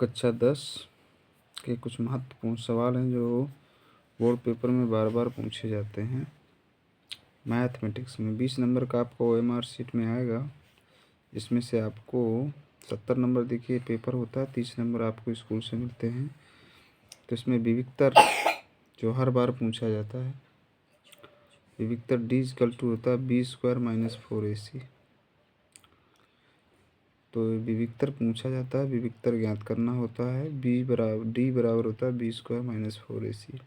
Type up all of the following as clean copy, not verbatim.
कक्षा 10 के कुछ महत्वपूर्ण सवाल हैं जो बोर्ड पेपर में बार बार पूछे जाते हैं। मैथमेटिक्स में 20 नंबर का आपको OMR शीट में आएगा, जिसमें से आपको 70 नंबर देखिए पेपर होता है, 30 नंबर आपको स्कूल से मिलते हैं। तो इसमें विविक्तर जो हर बार पूछा जाता है, विविक्तर D= होता है B² - 4AC। तो विविक्तर पूछा जाता है, विविक्तर ज्ञात करना होता है। D बराबर होता है B² - 4AC।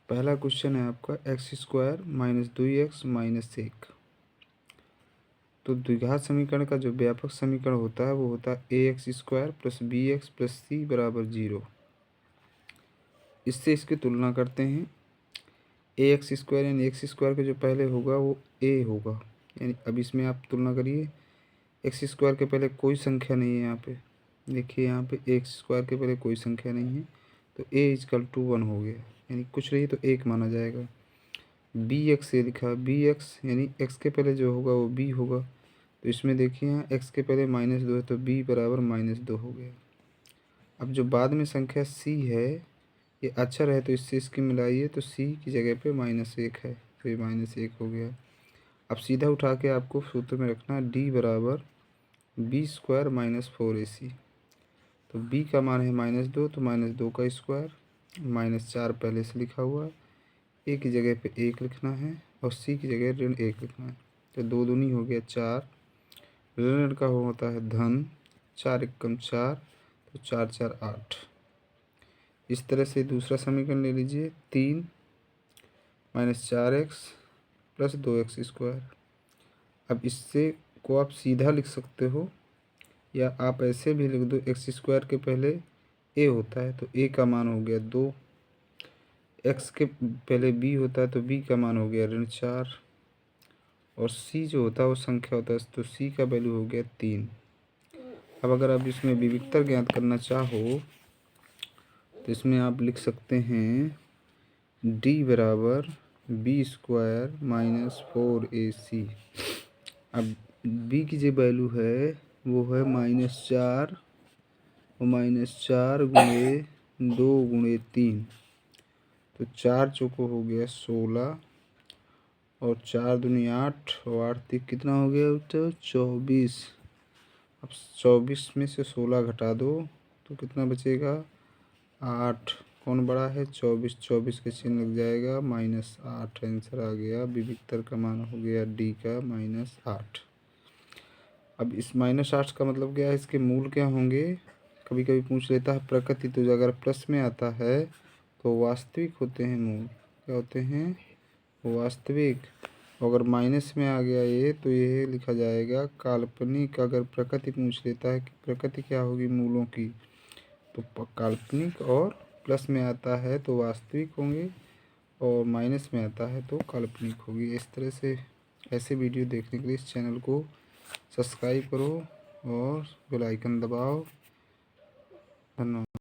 पहला क्वेश्चन है आपका x² - 2x - 1। तो द्विघात समीकरण का जो व्यापक समीकरण होता है वो होता है ax² + bx + c = 0। इससे इसकी तुलना करते हैं। ax² यानी x² के जो पहले होगा वो a होगा, यानी अब इसमें आप तुलना करिए। x² के पहले कोई संख्या नहीं है, यहाँ पे देखिए, यहाँ पे x² के पहले कोई संख्या नहीं है, तो a = 1 हो गया, यानी कुछ नहीं तो 1 माना जाएगा। bx से लिखा, bx यानी x के पहले जो होगा वो b होगा, तो इसमें देखिए यहाँ x के पहले -2 है तो b बराबर -2 हो गया। अब जो बाद में संख्या c है ये अक्षर है, तो इससे इसकी मिलाइए, तो c की जगह पे -1 है, तो ये -1 हो गया। अब सीधा उठा के आपको सूत्र में रखना है d बराबर B² - 4AC। तो b का मान है -2, तो -2 का स्क्वायर, -4 पहले से लिखा हुआ है, a की जगह पे 1 लिखना है और c की जगह -1 लिखना है। तो 2 दूनी हो गया 4, ऋण का होता है धन, 4 एकम 4, तो 4 4 8। इस तरह से दूसरा समीकरण ले लीजिए, 3 - 4x + 2x²। अब इससे को आप सीधा लिख सकते हो या आप ऐसे भी लिख दो, x² के पहले a होता है तो a का मान हो गया 2, x के पहले b होता है तो b का मान हो गया -4, और c जो होता है वो संख्या होता है, तो c का वैल्यू हो गया 3। अब अगर आप इसमें विविक्तर ज्ञात करना चाहो तो इसमें आप लिख सकते हैं d बराबर B² - 4AC। अब b की जो वैल्यू है वो है -4 और -4 × 2 × 3, तो 4 चौको हो गया 16, और 4 दूनी 8 और 8 3 कितना हो गया, तो 24। अब 24 में से 16 घटा दो तो कितना बचेगा, 8। कौन बड़ा है, 24, 24 के चिन्ह लग जाएगा -8। आंसर आ गया, विविक्तर का मान हो गया d का -8। अब इस -8 का मतलब क्या है, इसके मूल क्या होंगे, कभी कभी पूछ लेता है प्रकृति, तो अगर प्लस में आता है तो वास्तविक होते हैं मूल, क्या होते हैं, वास्तविक। अगर माइनस में आ गया ये तो ये लिखा जाएगा काल्पनिक। अगर प्रकृति पूछ लेता है कि प्रकृति क्या होगी मूलों की, तो काल्पनिक, और प्लस में आता है तो वास्तविक होंगे, और माइनस में आता है तो काल्पनिक होगी। इस तरह से ऐसे वीडियो देखने के लिए इस चैनल को सब्सक्राइब करो और बेल आइकन दबाओ। धन्यवाद।